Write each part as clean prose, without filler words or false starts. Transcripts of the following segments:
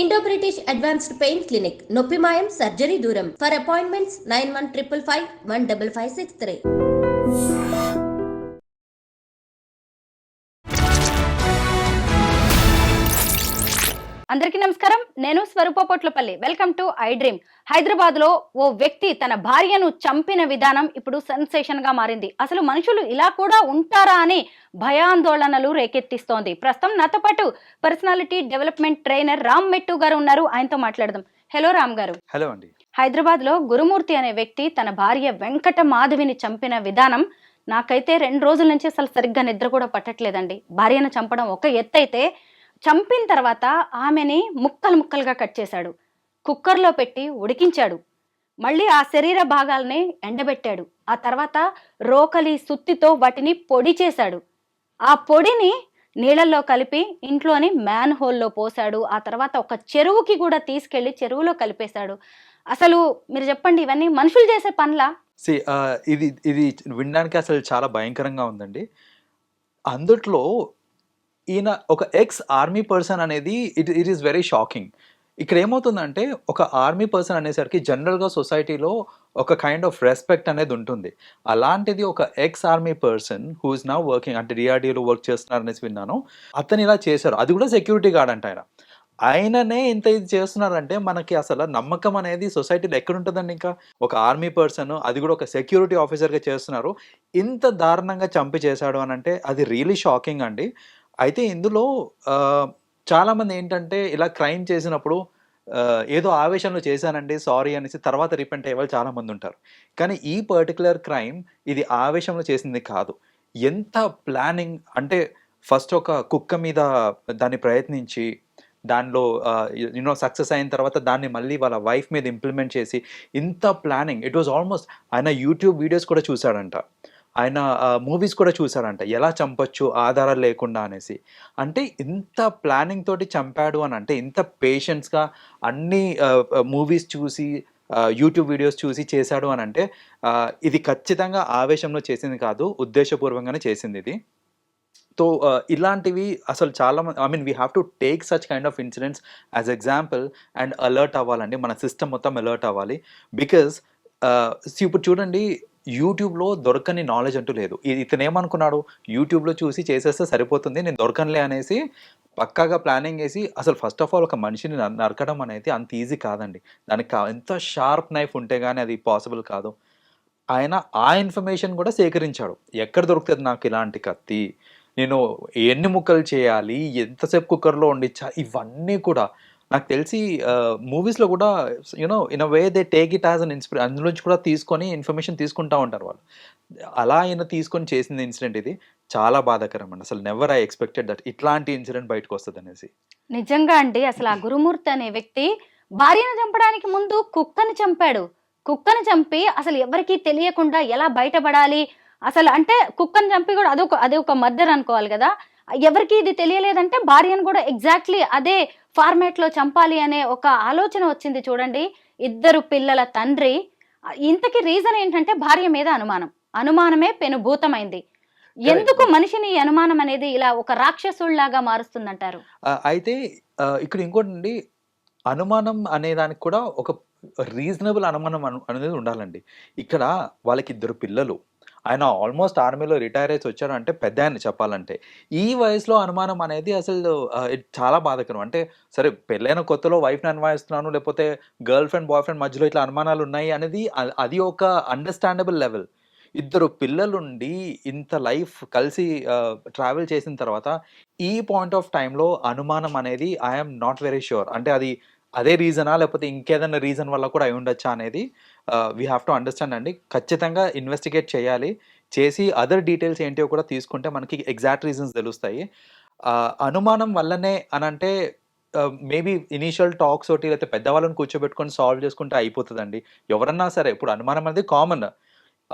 Indo British advanced pain clinic నొప్పి మాయం surgery దూరం ఫర్ అపాయింట్మెంట్స్ 9155515563. అందరికీ నమస్కారం. నేను Swaroopa Potlapalli. Welcome to iDream. Hyderabad లో ఓ వ్యక్తి తన భార్యను చంపిన విధానం ఇప్పుడు సెన్సేషన్ గా మారింది. అసలు మనుషులు ఇలా కూడా ఉంటారా అని భయాందోళనలు రేకెత్తిస్తోంది. ప్రస్తుతం నాతో పాటు పర్సనాలిటీ డెవలప్మెంట్ ట్రైనర్ రామ్ మెట్టు గారు ఉన్నారు. ఆయనతో మాట్లాడదాం. హలో రామ్ గారు. హలో అండి. హైదరాబాద్ లో గురుమూర్తి అనే వ్యక్తి తన భార్య వెంకట మాధవిని చంపిన విధానం నాకైతే 2 రోజుల నుంచి అసలు సరిగ్గా నిద్ర కూడా పట్టట్లేదండి. భార్యను చంపడం ఒక ఎత్తు అయితే, చంపిన తర్వాత ఆమెని ముక్కలు ముక్కలుగా కట్ చేశాడు, కుక్కర్లో పెట్టి ఉడికించాడు, మళ్ళీ ఆ శరీర భాగాల్ని ఎండబెట్టాడు, ఆ తర్వాత రోకలి సుత్తితో వాటిని పొడి చేశాడు, ఆ పొడిని నీళ్ళల్లో కలిపి ఇంట్లోని మ్యాన్ హోల్లో పోశాడు, ఆ తర్వాత ఒక చెరువుకి కూడా తీసుకెళ్లి చెరువులో కలిపేశాడు. అసలు మీరు చెప్పండి, ఇవన్నీ మనుషులు చేసే పనులా? ఇది ఇది వినడానికి అసలు చాలా భయంకరంగా ఉందండి. అందుట్లో ఈయన ఒక ఎక్స్ ఆర్మీ పర్సన్ అనేది ఇట్ ఈస్ వెరీ షాకింగ్. ఇక్కడ ఏమవుతుందంటే, ఒక ఆర్మీ పర్సన్ అనేసరికి జనరల్గా సొసైటీలో ఒక కైండ్ ఆఫ్ రెస్పెక్ట్ అనేది ఉంటుంది. అలాంటిది ఒక ex army person who is now working, అంటే డిఆర్డీఓలో వర్క్ చేస్తున్నారు అనేసి విన్నాను. అతను ఇలా చేశారు, అది కూడా సెక్యూరిటీ గార్డ్ అంట ఆయన. ఆయననే ఇంత ఇది చేస్తున్నారంటే మనకి అసలు నమ్మకం అనేది సొసైటీలో ఎక్కడుంటుందండి? ఇంకా ఒక ఆర్మీ పర్సన్, అది కూడా ఒక సెక్యూరిటీ ఆఫీసర్గా చేస్తున్నారు, ఇంత దారుణంగా చంపి చేశాడు అని అంటే అది రియలీ షాకింగ్ అండి. అయితే ఇందులో చాలామంది ఏంటంటే, ఇలా క్రైమ్ చేసినప్పుడు ఏదో ఆవేశంలో చేశానండి సారీ అనేసి తర్వాత రిపెంట్ అయ్యే వాళ్ళు చాలామంది ఉంటారు. కానీ ఈ పర్టికులర్ క్రైమ్ ఇది ఆవేశంలో చేసింది కాదు. ఎంత ప్లానింగ్ అంటే, ఫస్ట్ ఒక కుక్క మీద దాన్ని ప్రయత్నించి దానిలో సక్సెస్ అయిన తర్వాత దాన్ని మళ్ళీ వాళ్ళ వైఫ్ మీద ఇంప్లిమెంట్ చేసి, ఇంత ప్లానింగ్. ఇట్ వాజ్ ఆల్మోస్ట్ ఆయన యూట్యూబ్ వీడియోస్ కూడా చూశాడంట, ఆయన మూవీస్ కూడా చూశాడంట, ఎలా చంపొచ్చు ఆధారాలు లేకుండా అనేసి. అంటే ఇంత ప్లానింగ్ తోటి చంపాడు అని అంటే, ఇంత పేషెన్స్గా అన్ని మూవీస్ చూసి యూట్యూబ్ వీడియోస్ చూసి చేశాడు అని అంటే, ఇది ఖచ్చితంగా ఆవేశంలో చేసింది కాదు, ఉద్దేశపూర్వకంగానే చేసింది ఇది. సో ఇలాంటివి అసలు చాలా we have to take such kind of incidents as example and alert అవ్వాలండి. మన సిస్టమ్ మొత్తం అలర్ట్ అవ్వాలి. బికాజ్ ఇప్పుడు చూడండి, యూట్యూబ్లో దొరకని నాలెడ్జ్ అంటూ లేదు. ఇతను ఏమనుకున్నాడు, యూట్యూబ్లో చూసి చేసేస్తే సరిపోతుంది, నేను దొరకనులే అనేసి పక్కాగా ప్లానింగ్ చేసి, అసలు ఫస్ట్ ఆఫ్ ఆల్ ఒక మనిషిని నరకడం అనేది అంత ఈజీ కాదండి. దానికి ఎంత షార్ప్ నైఫ్ ఉంటే కానీ అది పాసిబుల్ కాదు. ఆయన ఆ ఇన్ఫర్మేషన్ కూడా సేకరించాడు. ఎక్కడ దొరుకుతుంది నాకు ఇలాంటి కత్తి, నేను ఎన్ని ముక్కలు చేయాలి, ఎంతసేపు కుక్కర్లో వండించా, ఇవన్నీ కూడా నాకు తెలిసి మూవీస్లో కూడా in a way they take it as an అందులోంచి కూడా తీసుకొని ఇన్ఫర్మేషన్ తీసుకుంటూ ఉంటారు వాళ్ళు. అలా ఆయన తీసుకొని చేసిన ఇన్సిడెంట్ ఇది చాలా బాధాకరం అండి. అసలు నెవర్ ఐ ఎక్స్పెక్టెడ్ దట్ ఇట్లాంటి ఇన్సిడెంట్ బయటకు వస్తుంది అనేసి. నిజంగా అండి, అసలు ఆ గురుమూర్తి అనే వ్యక్తి భార్యను చంపడానికి ముందు కుక్కని చంపాడు. కుక్కని చంపి అసలు ఎవరికీ తెలియకుండా ఎలా బయటపడాలి, అసలు అంటే కుక్కని చంపి కూడా అదొక మర్డర్ అనుకోవాలి కదా. ఎవరికి ఇది తెలియలేదంటే భార్యను కూడా ఎగ్జాక్ట్లీ అదే ఫార్మాట్ లో చంపాలి అనే ఒక ఆలోచన వచ్చింది. చూడండి, 2 పిల్లల తండ్రి. ఇంతకీ రీజన్ ఏంటంటే భార్య మీద అనుమానమే పెనుభూతమైంది. ఎందుకు మనిషిని ఈ అనుమానం అనేది ఇలా ఒక రాక్షసుల్లాగా మారుస్తుందంటారు? అయితే ఇక్కడ ఇంకోటి, అనుమానం అనే దానికి కూడా ఒక రీజనబుల్ అనుమానం అనేది ఉండాలండి. ఇక్కడ వాళ్ళకి 2 పిల్లలు, ఆయన ఆల్మోస్ట్ ఆర్మీలో రిటైర్ అయ్యి వచ్చాడు అంటే పెద్ద ఆయన చెప్పాలంటే. ఈ వయసులో అనుమానం అనేది అసలు చాలా బాధాకరం. అంటే సరే, పెళ్ళైన కొత్తలో వైఫ్ని అనుమానిస్తున్నాను, లేకపోతే గర్ల్ ఫ్రెండ్ బాయ్ ఫ్రెండ్ మధ్యలో ఇట్లా అనుమానాలు ఉన్నాయి అనేది అది ఒక అండర్స్టాండబుల్ లెవెల్. 2 పిల్లలుండి ఇంత లైఫ్ కలిసి ట్రావెల్ చేసిన తర్వాత ఈ పాయింట్ ఆఫ్ టైంలో అనుమానం అనేది ఐఎమ్ నాట్ వెరీ ష్యూర్. అంటే అది అదే రీజనా, లేకపోతే ఇంకేదైనా రీజన్ వల్ల కూడా అయి ఉండొచ్చా అనేది వీ హ్యావ్ టు అండర్స్టాండ్ అండి. ఖచ్చితంగా ఇన్వెస్టిగేట్ చేయాలి. చేసి అదర్ డీటెయిల్స్ ఏంటో కూడా తీసుకుంటే మనకి ఎగ్జాక్ట్ రీజన్స్ తెలుస్తాయి. అనుమానం వల్లనే అనంటే మేబీ ఇనీషియల్ టాక్స్ తోటి లేకపోతే పెద్దవాళ్ళని కూర్చోబెట్టుకొని సాల్వ్ చేసుకుంటే అయిపోతుందండి. ఎవరన్నా సరే, ఇప్పుడు అనుమానం అనేది కామన్.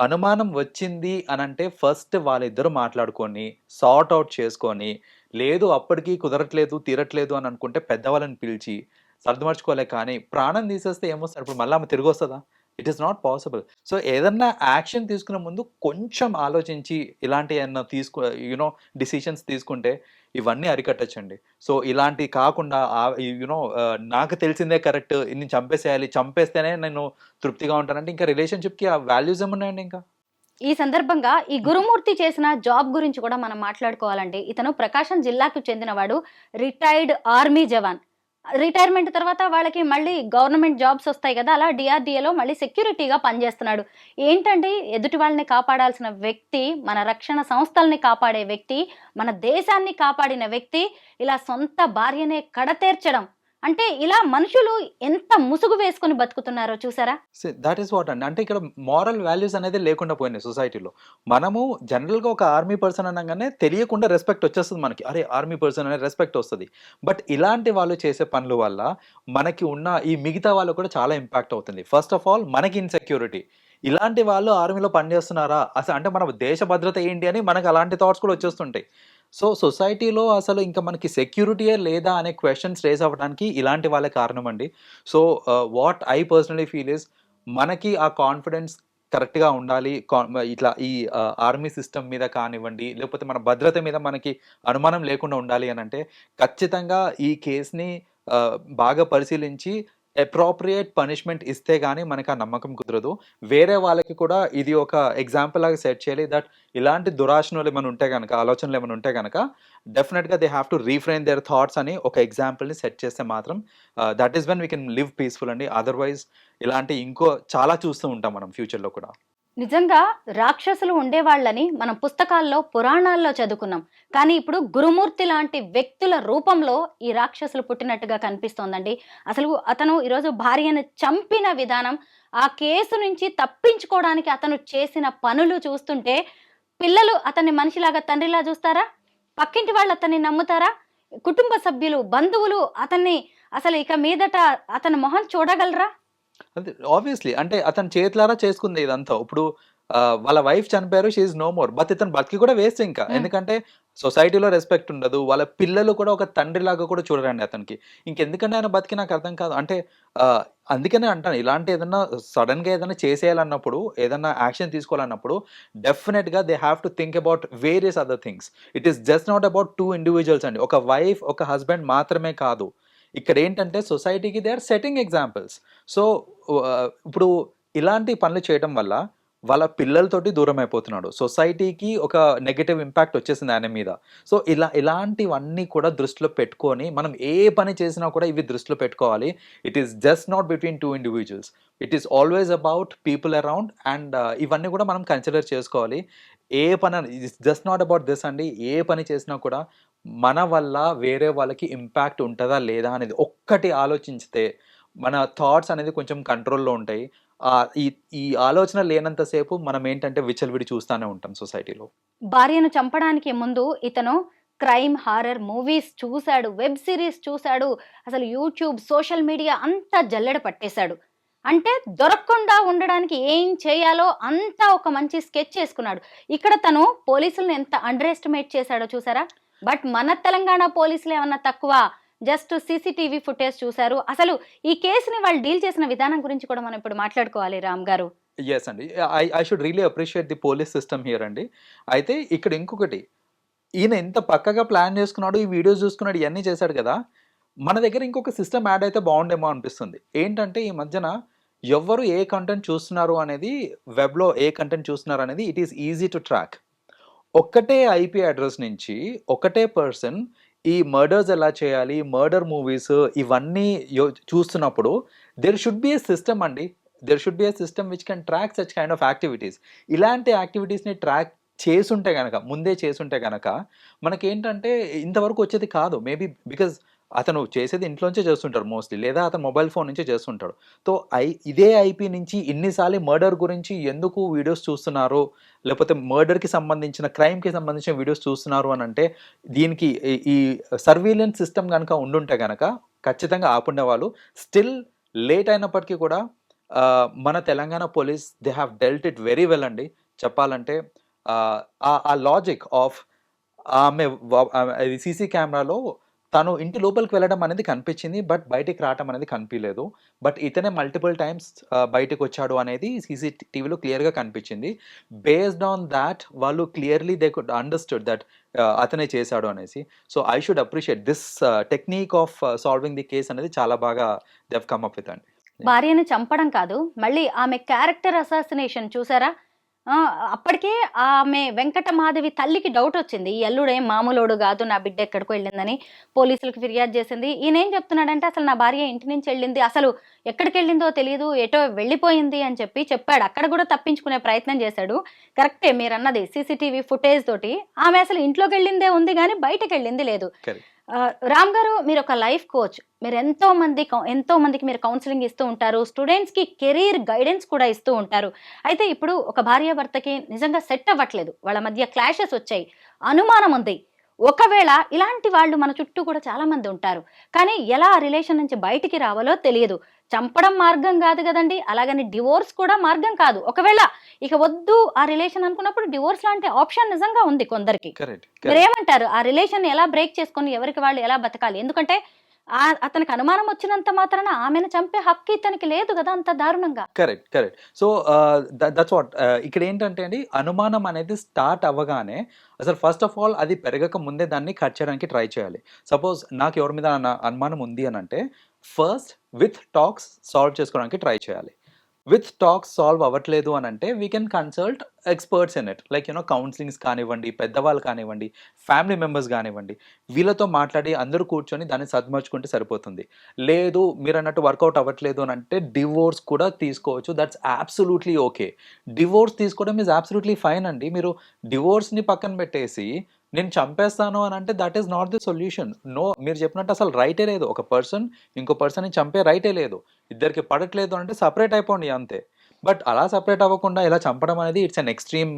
అనుమానం వచ్చింది అనంటే ఫస్ట్ వాళ్ళిద్దరూ మాట్లాడుకొని సార్ట్ అవుట్ చేసుకొని, లేదు అప్పటికి కుదరట్లేదు తీరట్లేదు అని అనుకుంటే పెద్దవాళ్ళని పిలిచి సర్దుమర్చుకోలే. కానీ ప్రాణం తీసేస్తే ఏమొస్తారు? ఇప్పుడు మళ్ళీ ఆమె తిరిగి వస్తుందా? It is not possible. So ఏదన్నా యాక్షన్ తీసుకునే ముందు కొంచెం ఆలోచించి ఇలాంటి ఏమన్నా డిసిషన్స్ తీసుకుంటే ఇవన్నీ అరికట్టచ్చండి. సో ఇలాంటి కాకుండా యునో నాకు తెలిసిందే కరెక్ట్, నేను చంపేసేయాలి, చంపేస్తేనే నేను తృప్తిగా ఉంటానంటే ఇంకా రిలేషన్షిప్కి ఆ వాల్యూస్ ఏమున్నాయండి ఇంకా. ఈ సందర్భంగా ఈ గురుమూర్తి చేసిన జాబ్ గురించి కూడా మనం మాట్లాడుకోవాలండి. ఇతను ప్రకాశం జిల్లాకు చెందినవాడు, రిటైర్డ్ ఆర్మీ జవాన్. రిటైర్మెంట్ తర్వాత వాళ్ళకి మళ్ళీ గవర్నమెంట్ జాబ్స్ వస్తాయి కదా, అలా డిఆర్డిఏలో మళ్ళీ సెక్యూరిటీగా పనిచేస్తున్నాడు. ఏంటండి, ఎదుటి వాళ్ళని కాపాడాల్సిన వ్యక్తి, మన రక్షణ సంస్థల్ని కాపాడే వ్యక్తి, మన దేశాన్ని కాపాడిన వ్యక్తి ఇలా సొంత భార్యనే కడతేర్చడం అంటే, ఇలా మనుషులు ఎంత ముసుగు వేసుకుని బతుకుతున్నారో చూసారా? దట్ ఈస్ వాట్ అండి. అంటే ఇక్కడ మారల్ వాల్యూస్ అనేది లేకుండా పోయినాయి సొసైటీలో. మనము జనరల్గా ఒక ఆర్మీ పర్సన్ అనగానే తెలియకుండా రెస్పెక్ట్ వచ్చేస్తుంది మనకి, అరే ఆర్మీ పర్సన్ అనే రెస్పెక్ట్ వస్తుంది. బట్ ఇలాంటి వాళ్ళు చేసే పనుల వల్ల మనకి ఉన్న ఈ మిగతా వాళ్ళు కూడా చాలా ఇంపాక్ట్ అవుతుంది. ఫస్ట్ ఆఫ్ ఆల్ మనకి ఇన్సెక్యూరిటీ, ఇలాంటి వాళ్ళు ఆర్మీలో పనిచేస్తున్నారా అసలు, అంటే మన దేశ భద్రత ఏంటి అని మనకు అలాంటి థాట్స్ కూడా వచ్చేస్తుంటాయి. సో సొసైటీలో అసలు ఇంకా మనకి సెక్యూరిటీయే లేదా అనే క్వశ్చన్స్ రేస్ అవ్వడానికి ఇలాంటి వాళ్ళే కారణం అండి. So what I personally feel is, మనకి ఆ కాన్ఫిడెన్స్ కరెక్ట్గా ఉండాలి. ఇట్లా ఈ ఆర్మీ సిస్టమ్ మీద కానివ్వండి, లేకపోతే మన భద్రత మీద మనకి అనుమానం లేకుండా ఉండాలి అని అంటే ఖచ్చితంగా ఈ కేసుని బాగా పరిశీలించి అప్రోప్రియేట్ పనిష్మెంట్ ఇస్తే గానీ మనకు ఆ నమ్మకం కుదరదు. వేరే వాళ్ళకి కూడా ఇది ఒక ఎగ్జాంపుల్ లాగా సెట్ చేయాలి దట్ ఇలాంటి దురాశనలు ఏమైనా ఉంటే గనక, ఆలోచనలు ఏమైనా ఉంటే గనక డెఫినెట్‌గా they have to refrain their thoughts అని ఒక ఎగ్జాంపుల్‌ని సెట్ చేస్తే మాత్రం that is when we can live peaceful అండి. అదర్‌వైజ్ ఇలాంటి ఇంకో చాలా చూస్తూ ఉంటాం మనం ఫ్యూచర్‌లో కూడా. నిజంగా రాక్షసులు ఉండేవాళ్ళని మనం పుస్తకాల్లో, పురాణాల్లో చదువుకున్నాం. కానీ ఇప్పుడు గురుమూర్తి లాంటి వ్యక్తుల రూపంలో ఈ రాక్షసులు పుట్టినట్టుగా కనిపిస్తోందండి. అసలు అతను ఈరోజు భార్యను చంపిన విధానం, ఆ కేసు నుంచి తప్పించుకోవడానికి అతను చేసిన పనులు చూస్తుంటే, పిల్లలు అతన్ని మనిషిలాగా, తండ్రిలా చూస్తారా? పక్కింటి వాళ్ళు అతన్ని నమ్ముతారా? కుటుంబ సభ్యులు, బంధువులు అతన్ని అసలు ఇక మీదట అతని మొహం చూడగలరా? అదే ఆబ్వియస్లీ, అంటే అతను చేతులారా చేసుకుంది ఇదంతా. ఇప్పుడు వాళ్ళ వైఫ్ చనిపోయారు, she is no more. But ఇతను బతికి కూడా వేస్ట్ ఇంకా. ఎందుకంటే సొసైటీలో రెస్పెక్ట్ ఉండదు. వాళ్ళ పిల్లలు కూడా ఒక తండ్రిలాగా కూడా చూడరండి అతనికి. ఇంకెందుకంటే ఆయన బతికి నాకు అర్థం కాదు. అంటే అందుకనే అంటాను, ఇలాంటి ఏదన్నా సడన్గా ఏదైనా చేసేయాలన్నప్పుడు, ఏదన్నా యాక్షన్ తీసుకోవాలన్నప్పుడు డెఫినెట్గా they have to think about various other things. It is just not about 2 individuals అండి. ఒక వైఫ్, ఒక హస్బెండ్ మాత్రమే కాదు. ఇక్కడ ఏంటంటే సొసైటీకి they are setting examples. So ఇప్పుడు ఇలాంటి పనులు చేయడం వల్ల వాళ్ళ పిల్లలతోటి దూరం అయిపోతున్నాడు. సొసైటీకి ఒక నెగటివ్ ఇంపాక్ట్ వచ్చేసింది ఆయన మీద. సో ఇలాంటివన్నీ కూడా దృష్టిలో పెట్టుకొని మనం ఏ పని చేసినా కూడా ఇవి దృష్టిలో పెట్టుకోవాలి. It is just not between 2 individuals. It is always about people around. And ఇవన్నీ కూడా మనం కన్సిడర్ చేసుకోవాలి. ఏ పని, it's just not about this అండి. ఏ పని చేసినా కూడా మన వల్ల వేరే వాళ్ళకి ఇంపాక్ట్ ఉంటుందా లేదా అనేది ఒక్కటి ఆలోచించితే మన థాట్స్ అనేది కొంచెం కంట్రోల్లో ఉంటాయి. ఈ ఈ ఆలోచన లేనంతసేపు మనం ఏంటంటే విచ్చలవిడి చూస్తూనే ఉంటాం సొసైటీలో. భార్యను చంపడానికి ముందు ఇతను క్రైమ్, హారర్ మూవీస్ చూశాడు, వెబ్ సిరీస్ చూశాడు, అసలు యూట్యూబ్, సోషల్ మీడియా అంతా జల్లెడ పట్టేశాడు. అంటే దొరకకుండా ఉండడానికి ఏం చేయాలో అంతా ఒక మంచి స్కెచ్ చేసుకున్నాడు. ఇక్కడ తను పోలీసులను ఎంత అండర్ ఎస్టిమేట్ చేశాడో చూసారా? బట్ మన తెలంగాణ పోలీసులు ఏమన్నా తక్కువ? జస్ట్ సీసీటీవీ ఫుటేజ్ చూశారు. అసలు ఈ కేసుని వాళ్ళు డీల్ చేసిన విధానం గురించి కూడా మనం ఇప్పుడు మాట్లాడుకోవాలి రామ్ గారు. ఎస్ అండి, I should really appreciate the police system here అండి. అయితే ఇక్కడ ఇంకొకటి, ఈయన ఎంత పక్కగా ప్లాన్ చేసుకున్నాడు, ఈ వీడియోస్ చూసుకున్నాడు, ఇవన్నీ చేశాడు కదా. మన దగ్గర ఇంకొక సిస్టమ్ యాడ్ అయితే బాగుండేమో అనిపిస్తుంది. ఏంటంటే ఈ మధ్యన ఎవరు ఏ కంటెంట్ చూస్తున్నారు అనేది, వెబ్లో ఏ కంటెంట్ చూస్తున్నారు అనేది it is easy to track. ఒక్కటే ఐపీ అడ్రస్ నుంచి ఒకటే పర్సన్ ఈ మర్డర్స్ ఎలా చేయాలి, మర్డర్ మూవీస్ ఇవన్నీ చూస్తున్నప్పుడు there should be a system అండి. There should be a system which can track such kind of activities. ఇలాంటి యాక్టివిటీస్ని ట్రాక్ చేసుంటే కనుక, ముందే చేసుంటే కనుక మనకేంటంటే ఇంతవరకు వచ్చేది కాదు. మేబీ బికాజ్ అతను చేసేది ఇంట్లోంచే చేస్తుంటారు మోస్ట్లీ, లేదా అతను మొబైల్ ఫోన్ నుంచే చేస్తుంటాడు. సో ఇదే ఐపీ నుంచి ఇన్నిసార్లు మర్డర్ గురించి ఎందుకు వీడియోస్ చూస్తున్నారు, లేకపోతే మర్డర్కి సంబంధించిన, క్రైమ్కి సంబంధించిన వీడియోస్ చూస్తున్నారు అని అంటే దీనికి ఈ సర్వీలెన్స్ సిస్టమ్ కనుక ఉండుంటే కనుక ఖచ్చితంగా ఆపుండే వాళ్ళు. స్టిల్ లేట్ అయినప్పటికీ కూడా మన Telangana police they have dwelt it very well అండి. చెప్పాలంటే ఆ లాజిక్ ఆఫ్ ఆమె సీసీ కెమెరాలో తను ఇంటి లోపలికి వెళ్ళడం అనేది కనిపించింది, బట్ బయటికి రావడం అనేది కనిపించలేదు. బట్ ఇతనే మల్టిపుల్ టైమ్స్ బయటకు వచ్చాడు అనేది సీసీటీవీలో క్లియర్గా కనిపించింది. బేస్డ్ ఆన్ దాట్ వాళ్ళు clearly they could understood that అతనే చేశాడు అనేసి. So I should appreciate this technique of solving the case అనేది చాలా బాగా they have come up with అండి. భార్యను చంపడం కాదు, మళ్ళీ ఆమె క్యారెక్టర్ అసాసినేషన్ చూసారా? అప్పటికే ఆమె వెంకట మాధవి తల్లికి డౌట్ వచ్చింది, ఈ అల్లుడేం మామూలోడు కాదు, నా బిడ్డ ఎక్కడికో వెళ్ళిందని పోలీసులకు ఫిర్యాదు చేసింది. ఈయనేం చెప్తున్నాడంటే అసలు నా భార్య ఇంటి నుంచి వెళ్ళింది, అసలు ఎక్కడికి వెళ్ళిందో తెలియదు, ఎటో వెళ్ళిపోయింది అని చెప్పాడు. అక్కడ కూడా తప్పించుకునే ప్రయత్నం చేశాడు. కరెక్టే మీరు అన్నది, సీసీటీవీ ఫుటేజ్ తోటి ఆమె అసలు ఇంట్లోకి వెళ్ళిందే ఉంది కానీ బయటకు వెళ్ళింది లేదు. రామ్ గారు, మీరు ఒక లైఫ్ కోచ్, మీరు ఎంతో మందికి మీరు కౌన్సిలింగ్ ఇస్తూ ఉంటారు, స్టూడెంట్స్ కి కెరీర్ గైడెన్స్ కూడా ఇస్తూ ఉంటారు. అయితే ఇప్పుడు ఒక భార్యాభర్తకి నిజంగా సెట్ అవ్వట్లేదు, వాళ్ళ మధ్య క్లాషెస్ వచ్చాయి, అనుమానం ఉంది. ఒకవేళ ఇలాంటి వాళ్ళు మన చుట్టూ కూడా చాలా మంది ఉంటారు, కానీ ఎలా ఆ రిలేషన్ నుంచి బయటికి రావాలో తెలియదు. చంపడం మార్గం కాదు కదండి, అలాగని డివోర్స్ కూడా మార్గం కాదు. ఒకవేళ ఇక వద్దు ఆ రిలేషన్ అనుకున్నప్పుడు డివోర్స్ లాంటి ఆప్షన్ నిజంగా ఉంది కొందరికి. మీరేమంటారు? ఆ రిలేషన్ ఎలా బ్రేక్ చేసుకొని ఎవరికి వాళ్ళు ఎలా బతకాలి? ఎందుకంటే అతనికి అనుమానం వచ్చినంత మాత్రాన ఆమెను చంపే హక్కు ఇతనికి లేదు కదా అంత దారుణంగా. కరెక్ట్. సో దట్స్ వాట్ ఇక్కడ ఏంటంటే అండి, అనుమానం అనేది స్టార్ట్ అవ్వగానే అసలు ఫస్ట్ ఆఫ్ ఆల్ అది పెరగక ముందే దాన్ని కట్ చేయడానికి ట్రై చేయాలి. సపోజ్ నాకు ఎవరి మీద అనుమానం ఉంది అని అంటే ఫస్ట్ విత్ టాక్స్ సాల్వ్ చేసుకోవడానికి ట్రై చేయాలి. విత్ టాక్స్ సాల్వ్ అవ్వట్లేదు అని అంటే we can consult experts in it, like counsellings కానివ్వండి, పెద్దవాళ్ళు కానివ్వండి, ఫ్యామిలీ మెంబర్స్ కానివ్వండి, వీళ్ళతో మాట్లాడి అందరూ కూర్చొని దాన్ని సద్మర్చుకుంటే సరిపోతుంది. లేదు మీరు అన్నట్టు వర్కౌట్ అవ్వట్లేదు అని అంటే డివోర్స్ కూడా తీసుకోవచ్చు, దట్స్ అబ్సల్యూట్లీ ఓకే. డివోర్స్ తీసుకోవడం ఈజ్ అబ్సల్యూట్లీ ఫైన్ అండి. మీరు డివోర్స్ని పక్కన పెట్టేసి నేను చంపేస్తాను అని అంటే that is not the solution. No, మీరు చెప్పినట్టు అసలు రైటే లేదు. ఒక పర్సన్ ఇంకో పర్సన్ని చంపే రైటే లేదు. ఇద్దరికి పడట్లేదు అంటే సపరేట్ అయిపోండి అంతే. బట్ అలా సపరేట్ అవ్వకుండా ఇలా చంపడం అనేది ఇట్స్ అన్ ఎక్స్ట్రీమ్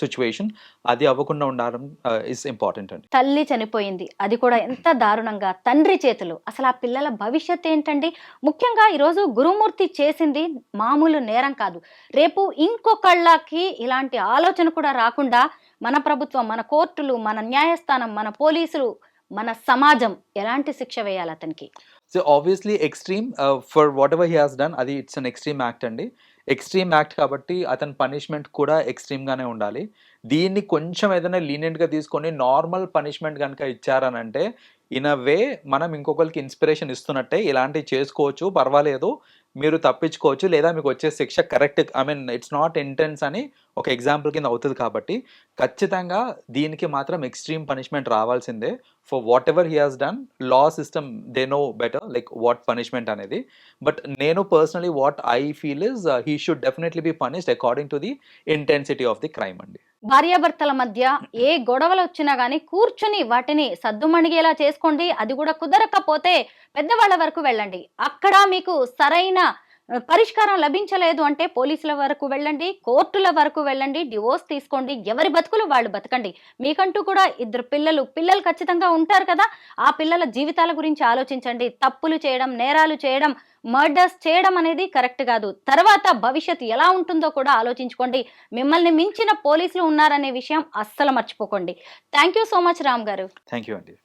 సిచ్యువేషన్. అది అవ్వకుండా ఉండడం ఇస్ ఇంపార్టెంట్ అండి. తల్లి చనిపోయింది, అది కూడా ఎంత దారుణంగా, తండ్రి చేతులు. అసలు ఆ పిల్లల భవిష్యత్ ఏంటండి? ముఖ్యంగా ఈరోజు గురుమూర్తి చేసింది మామూలు నేరం కాదు. రేపు ఇంకొకళ్ళకి ఇలాంటి ఆలోచన కూడా రాకుండా మన ప్రభుత్వం, మన కోర్టులు, మన న్యాయస్థానం, మన పోలీసులు, మన సమాజం ఎలాంటి శిక్ష వేయాలి అతనికి? So obviously extreme for what ever he has done, అది ఇట్స్ అన్ ఎక్స్ట్రీమ్ యాక్ట్ అండి. ఎక్స్ట్రీమ్ యాక్ట్ కాబట్టి అతని పనిష్మెంట్ కూడా ఎక్స్ట్రీమ్గానే ఉండాలి. దీన్ని కొంచెం ఏదైనా లీనియంట్గా తీసుకొని నార్మల్ పనిష్మెంట్ కనుక ఇచ్చారనంటే ఇన్ అ వే మనం ఇంకొకరికి ఇన్స్పిరేషన్ ఇస్తున్నట్టే, ఇలాంటివి చేసుకోవచ్చు, పర్వాలేదు, మీరు తప్పించుకోవచ్చు, లేదా మీకు వచ్చే శిక్ష correct, I mean it's not intense అని ఒక ఎగ్జాంపుల్ కింద అవుతుంది. కాబట్టి ఖచ్చితంగా దీనికి మాత్రం ఎక్స్ట్రీమ్ పనిష్మెంట్ రావాల్సిందే. For what ever he has done, law system they know better like what punishment అనేది. బట్ నేను personally what I feel is he should definitely be punished according to the intensity of the crime అండి. భార్యాభర్తల మధ్య ఏ గొడవలు వచ్చినా గానీ కూర్చుని వాటిని సద్దుమణిగేలా చేసుకోండి. అది కూడా కుదరకపోతే పెద్దవాళ్ళ వరకు వెళ్ళండి. అక్కడ మీకు సరైన పరిష్కారం లభించలేదు అంటే పోలీసుల వరకు వెళ్ళండి, కోర్టుల వరకు వెళ్ళండి, డివోర్స్ తీసుకోండి, ఎవరి బతుకులు వాళ్ళు బతకండి. మీకంటూ కూడా ఇద్దరు పిల్లలు ఖచ్చితంగా ఉంటారు కదా, ఆ పిల్లల జీవితాల గురించి ఆలోచించండి. తప్పులు చేయడం, నేరాలు చేయడం, మర్డర్స్ చేయడం అనేది కరెక్ట్ కాదు. తర్వాత భవిష్యత్తు ఎలా ఉంటుందో కూడా ఆలోచించుకోండి. మిమ్మల్ని మించిన పోలీసులు ఉన్నారనే విషయం అస్సలు మర్చిపోకండి. Thank you so much Ram గారు. థ్యాంక్ యూ అండి.